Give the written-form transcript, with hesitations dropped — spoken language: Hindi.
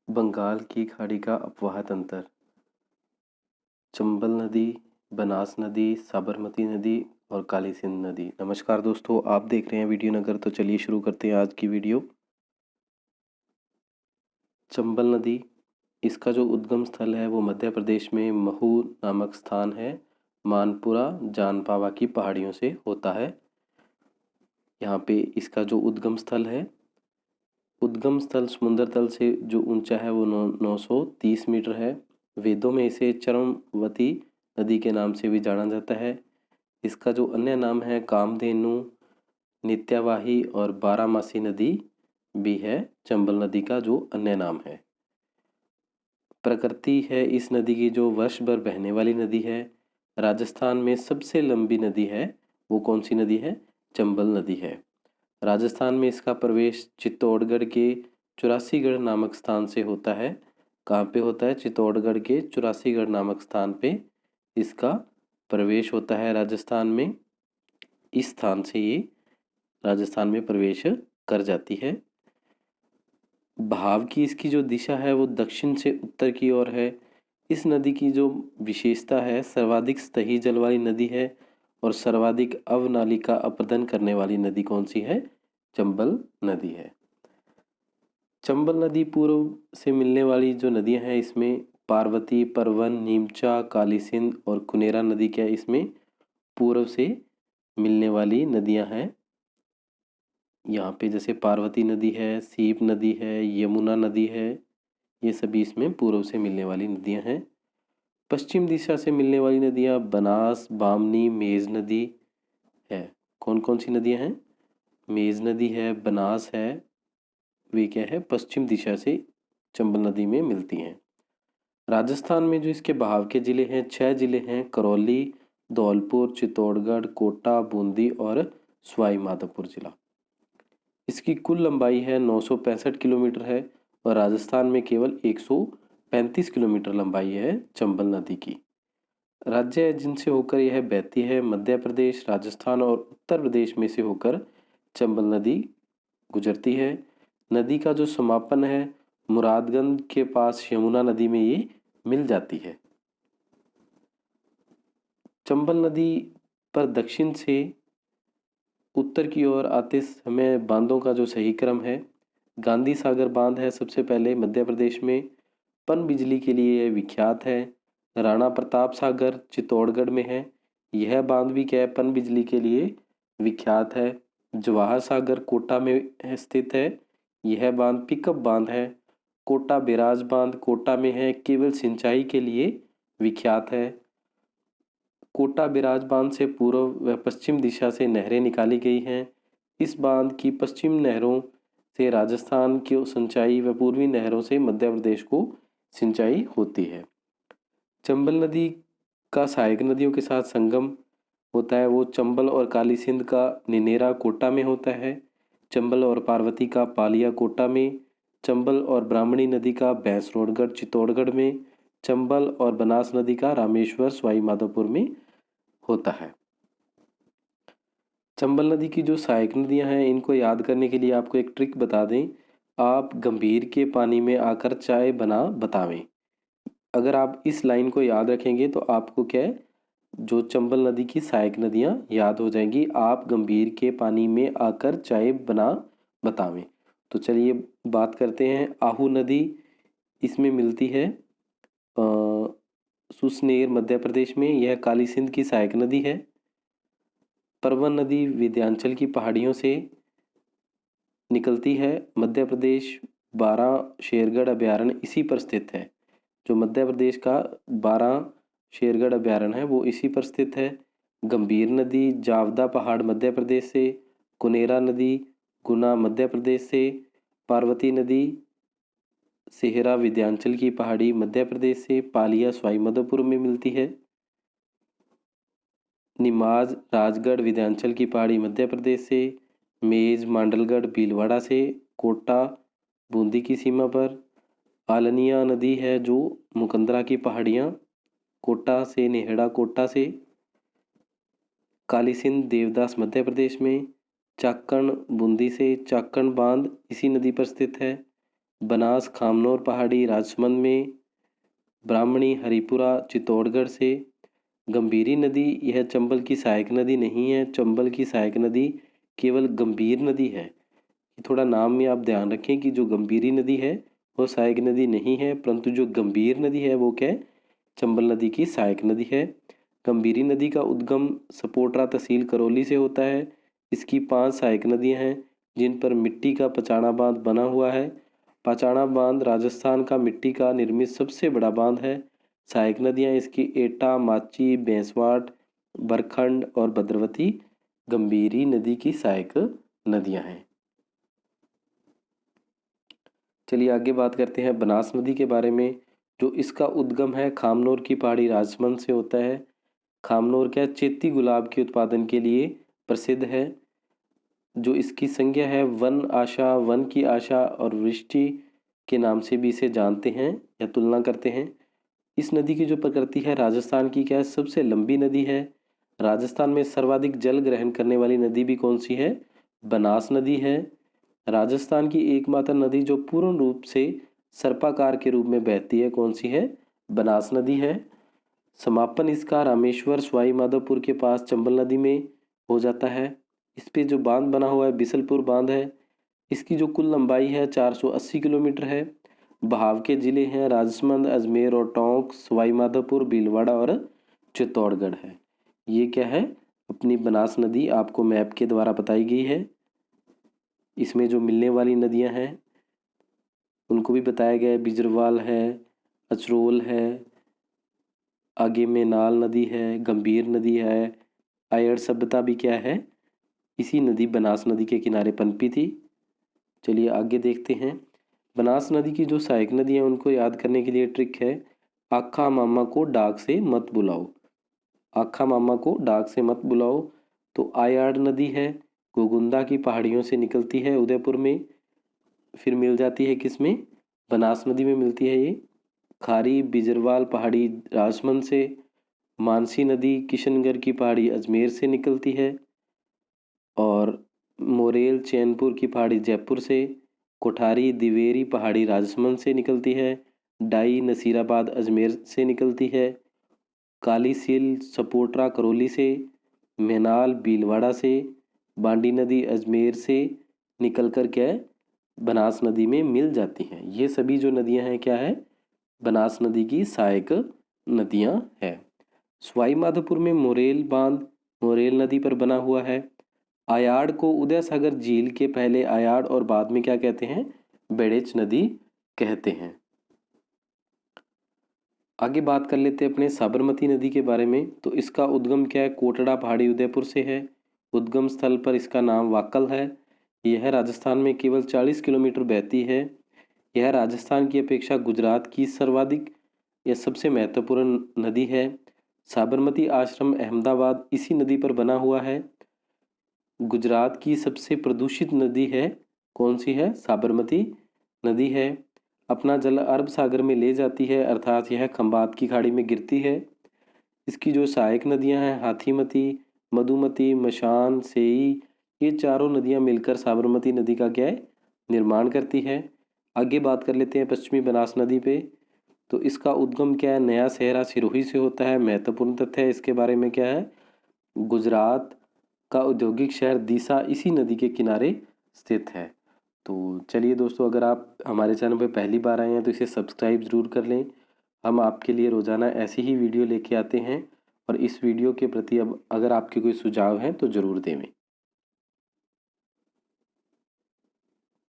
बंगाल की खाड़ी का अपवाह तंत्र। चंबल नदी, बनास नदी, साबरमती नदी और काली सिंध नदी। नमस्कार दोस्तों, आप देख रहे हैं वीडियो नगर। तो चलिए शुरू करते हैं आज की वीडियो। चंबल नदी, इसका जो उद्गम स्थल है वो मध्य प्रदेश में महू नामक स्थान है। मानपुरा जानपावा की पहाड़ियों से होता है। यहाँ पे इसका जो उद्गम स्थल है, उद्गम स्थल समुद्र तल से जो ऊंचा है वो 930 मीटर है। वेदों में इसे चरमवती नदी के नाम से भी जाना जाता है। इसका जो अन्य नाम है कामधेनु, नित्यावाही और बारामासी नदी भी है। चंबल नदी का जो अन्य नाम है। प्रकृति है इस नदी की जो वर्ष भर बहने वाली नदी है। राजस्थान में सबसे लंबी नदी है, वो कौन सी नदी है? चंबल नदी है। राजस्थान में इसका प्रवेश चित्तौड़गढ़ के चौरासीगढ़ नामक स्थान से होता है। कहाँ पे होता है? चित्तौड़गढ़ के चौरासीगढ़ नामक स्थान पे इसका प्रवेश होता है राजस्थान में। इस स्थान से ये राजस्थान में प्रवेश कर जाती है। बहाव की इसकी जो दिशा है वो दक्षिण से उत्तर की ओर है। इस नदी की जो विशेषता है, सर्वाधिक सतही जल वाली नदी है और सर्वाधिक अवनालिका अपरदन करने वाली नदी कौन सी है? चंबल नदी है। चंबल नदी पूर्व से मिलने वाली जो नदियां हैं इसमें पार्वती, परवन, नीमचा, काली सिंध और कुनेरा नदी क्या इसमें पूर्व से मिलने वाली नदियां हैं। यहाँ पे जैसे पार्वती नदी है, सीप नदी है, यमुना नदी है, ये सभी इसमें पूर्व से मिलने वाली नदियां हैं। पश्चिम दिशा से मिलने वाली नदियां बनास, बामनी, मेज नदी है। कौन कौन सी नदियां हैं? मेज नदी है, बनास है, वे क्या है? पश्चिम दिशा से चंबल नदी में मिलती हैं। राजस्थान में जो इसके बहाव के जिले हैं, 6 जिले हैं: करौली, धौलपुर, चित्तौड़गढ़, कोटा, बूंदी और सवाई माधोपुर जिला। इसकी कुल लंबाई है 965 किलोमीटर है और राजस्थान में केवल 135 किलोमीटर लंबाई है चंबल नदी की। राज्य जिनसे होकर यह बहती है मध्य प्रदेश, राजस्थान और उत्तर प्रदेश में से होकर चंबल नदी गुजरती है। नदी का जो समापन है मुरादगंज के पास यमुना नदी में ये मिल जाती है। चंबल नदी पर दक्षिण से उत्तर की ओर आते समय बांधों का जो सही क्रम है, गांधी सागर बांध है सबसे पहले मध्य प्रदेश में, पन बिजली के लिए यह विख्यात है। राणा प्रताप सागर चित्तौड़गढ़ में है, यह बांध भी क्या है? पन बिजली के लिए विख्यात है। जवाहर सागर कोटा में स्थित है, यह बांध पिकअप बांध है। कोटा बैराज बांध कोटा में है, केवल सिंचाई के लिए विख्यात है। कोटा बैराज बांध से पूर्व व पश्चिम दिशा से नहरें निकाली गई हैं। इस बांध की पश्चिम नहरों से राजस्थान की सिंचाई व पूर्वी नहरों से मध्य प्रदेश को सिंचाई होती है। चंबल नदी का सहायक नदियों के साथ संगम होता है, वो चंबल और काली सिंध का निनेरा कोटा में होता है। चंबल और पार्वती का पालिया कोटा में। चंबल और ब्राह्मणी नदी का भैंसरोडगढ़ चित्तौड़गढ़ में। चंबल और बनास नदी का रामेश्वर सवाई माधोपुर में होता है। चंबल नदी की जो सहायक नदियां हैं इनको याद करने के लिए आपको एक ट्रिक बता दें। आप गंभीर के पानी में आकर चाय बना बतावें। अगर आप इस लाइन को याद रखेंगे तो आपको क्या है, जो चंबल नदी की सहायक नदियां याद हो जाएंगी। आप गंभीर के पानी में आकर चाय बना बतावें। तो चलिए बात करते हैं। आहू नदी इसमें मिलती है सुसनेर मध्य प्रदेश में, यह काली सिंध की सहायक नदी है। परवन नदी विंध्याचल की पहाड़ियों से निकलती है। मध्य प्रदेश 12 शेरगढ़ अभयारण्य इसी पर स्थित है। जो मध्य प्रदेश का 12 शेरगढ़ अभयारण्य है वो इसी पर स्थित है। गंभीर नदी जावदा पहाड़ मध्य प्रदेश से, कुनेरा नदी गुना मध्य प्रदेश से, पार्वती नदी सेहरा विंध्याचल की पहाड़ी मध्य प्रदेश से, पालिया सवाई माधोपुर में मिलती है। निमाज राजगढ़ विंध्याचल की पहाड़ी मध्य प्रदेश से, मेज मांडलगढ़ भीलवाड़ा से, कोटा बूंदी की सीमा पर। आलनिया नदी है जो मुकंदरा की पहाड़ियाँ कोटा से, नेहड़ा कोटा से। काली सिंध देवदास मध्य प्रदेश में। चाकण बूंदी से, चाकण बांध इसी नदी पर स्थित है। बनास खामनोर पहाड़ी राजसमंद में, ब्राह्मणी हरिपुरा चित्तौड़गढ़ से। गंभीरी नदी यह चंबल की सहायक नदी नहीं है, चंबल की सहायक नदी केवल गंभीर नदी है। थोड़ा नाम में आप ध्यान रखें कि जो गंभीरी नदी है वो सहायक नदी नहीं है, परंतु जो गंभीर नदी है वो क्या है, चंबल नदी की सहायक नदी है। गंभीरी नदी का उद्गम सपोटरा तहसील करौली से होता है। इसकी 5 सहायक नदियां हैं जिन पर मिट्टी का पचाना बांध बना हुआ है। पचाना बांध राजस्थान का मिट्टी का निर्मित सबसे बड़ा बांध है। सहायक नदियां इसकी एटा, माची, बेंसवाट, बरखंड और भद्रवती गंभीरी नदी की सहायक नदियां हैं। चलिए आगे बात करते हैं बनास नदी के बारे में। जो इसका उद्गम है खामनोर की पहाड़ी राजसमंद से होता है। खामनोर क्या चेती गुलाब के उत्पादन के लिए प्रसिद्ध है। जो इसकी संज्ञा है वन आशा, वन की आशा और वृष्टि के नाम से भी इसे जानते हैं या तुलना करते हैं। इस नदी की जो प्रकृति है राजस्थान की क्या है, सबसे लंबी नदी है। राजस्थान में सर्वाधिक जल ग्रहण करने वाली नदी भी कौन सी है, बनास नदी है। राजस्थान की एकमात्र नदी जो पूर्ण रूप से सर्पाकार के रूप में बहती है कौन सी है, बनास नदी है। समापन इसका रामेश्वर सवाई माधोपुर के पास चंबल नदी में हो जाता है। इस पे जो बांध बना हुआ है बिसलपुर बांध है। इसकी जो कुल लंबाई है 480 किलोमीटर है। बहाव के जिले हैं राजसमंद, अजमेर और टोंक, सवाई माधोपुर, भीलवाड़ा और चित्तौड़गढ़ है। ये क्या है, अपनी बनास नदी आपको मैप के द्वारा बताई गई है। इसमें जो मिलने वाली नदियां हैं उनको भी बताया गया है। बिजरवाल है, अचरोल है, आगे में नाल नदी है, गंभीर नदी है। आयड़ सभ्यता भी क्या है, इसी नदी बनास नदी के किनारे पनपी थी। चलिए आगे देखते हैं। बनास नदी की जो सहायक नदी है उनको याद करने के लिए ट्रिक है, आखा मामा को डाक से मत बुलाओ। आखा मामा को डाक से मत बुलाओ। तो आयाड़ नदी है, गोगुंदा की पहाड़ियों से निकलती है उदयपुर में, फिर मिल जाती है किसमें, बनास नदी में मिलती है ये। खारी बिजरवाल पहाड़ी राजसमंद से। मानसी नदी किशनगढ़ की पहाड़ी अजमेर से निकलती है। और मोरेल चैनपुर की पहाड़ी जयपुर से। कोठारी दिवेरी पहाड़ी राजसमंद से निकलती है। डाई नसीराबाद अजमेर से निकलती है। काली सील सपोटरा करौली से। मैनाल भीलवाड़ा से। बांडी नदी अजमेर से निकल कर क्या है, बनास नदी में मिल जाती हैं। ये सभी जो नदियां हैं क्या है, बनास नदी की सहायक नदियां हैं। सवाई माधोपुर में मोरेल बांध मोरेल नदी पर बना हुआ है। आयाड़ को उदय सागर झील के पहले आयाड़ और बाद में क्या कहते हैं, बेड़ेच नदी कहते हैं। आगे बात कर लेते हैं अपने साबरमती नदी के बारे में। तो इसका उद्गम क्या है, कोटड़ा पहाड़ी उदयपुर से है। उद्गम स्थल पर इसका नाम वाकल है। यह राजस्थान में केवल 40 किलोमीटर बहती है। यह राजस्थान की अपेक्षा गुजरात की सर्वाधिक या सबसे महत्वपूर्ण नदी है। साबरमती आश्रम अहमदाबाद इसी नदी पर बना हुआ है। गुजरात की सबसे प्रदूषित नदी है कौन सी है, साबरमती नदी है। अपना जल अरब सागर में ले जाती है, अर्थात यह खंबात की खाड़ी में गिरती है। इसकी जो सहायक नदियां हैं हाथीमती, मधुमती, मशान, सेई, ये चारों नदियां मिलकर साबरमती नदी का क्या है, निर्माण करती है। आगे बात कर लेते हैं पश्चिमी बनास नदी पे। तो इसका उद्गम क्या है, नया सहरा सिरोही से होता है। महत्वपूर्ण तथ्य है इसके बारे में क्या है, गुजरात का औद्योगिक शहर दीसा इसी नदी के किनारे स्थित है। तो चलिए दोस्तों, अगर आप हमारे चैनल पर पहली बार आए हैं तो इसे सब्सक्राइब ज़रूर कर लें। हम आपके लिए रोज़ाना ऐसी ही वीडियो लेके आते हैं और इस वीडियो के प्रति अब अगर आपके कोई सुझाव हैं तो ज़रूर दें।